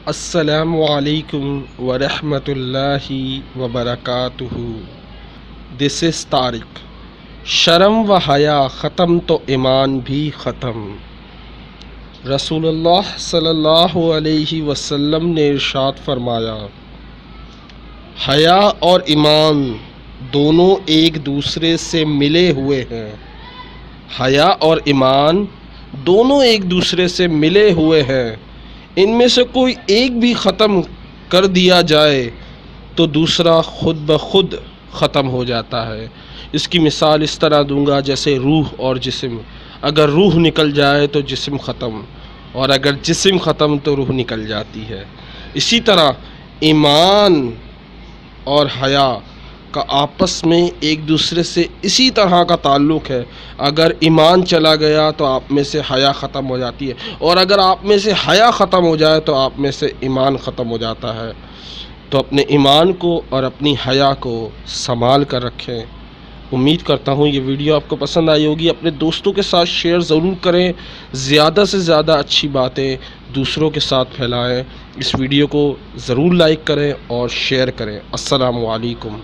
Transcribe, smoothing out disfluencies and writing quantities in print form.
السلام علیکم ورحمۃ اللہ وبرکاتہ۔ دس از طارق۔ شرم و حیا ختم تو ایمان بھی ختم۔ رسول اللہ صلی اللہ علیہ وسلم نے ارشاد فرمایا، حیا اور ایمان دونوں ایک دوسرے سے ملے ہوئے ہیں۔ حیا اور ایمان دونوں ایک دوسرے سے ملے ہوئے ہیں۔ ان میں سے کوئی ایک بھی ختم کر دیا جائے تو دوسرا خود بخود ختم ہو جاتا ہے۔ اس کی مثال اس طرح دوں گا جیسے روح اور جسم۔ اگر روح نکل جائے تو جسم ختم، اور اگر جسم ختم تو روح نکل جاتی ہے۔ اسی طرح ایمان اور حیا کا آپس میں ایک دوسرے سے اسی طرح کا تعلق ہے۔ اگر ایمان چلا گیا تو آپ میں سے حیا ختم ہو جاتی ہے، اور اگر آپ میں سے حیا ختم ہو جائے تو آپ میں سے ایمان ختم ہو جاتا ہے۔ تو اپنے ایمان کو اور اپنی حیا کو سنبھال کر رکھیں۔ امید کرتا ہوں یہ ویڈیو آپ کو پسند آئی ہوگی۔ اپنے دوستوں کے ساتھ شیئر ضرور کریں۔ زیادہ سے زیادہ اچھی باتیں دوسروں کے ساتھ پھیلائیں۔ اس ویڈیو کو ضرور لائک کریں اور شیئر کریں۔ السلام علیکم۔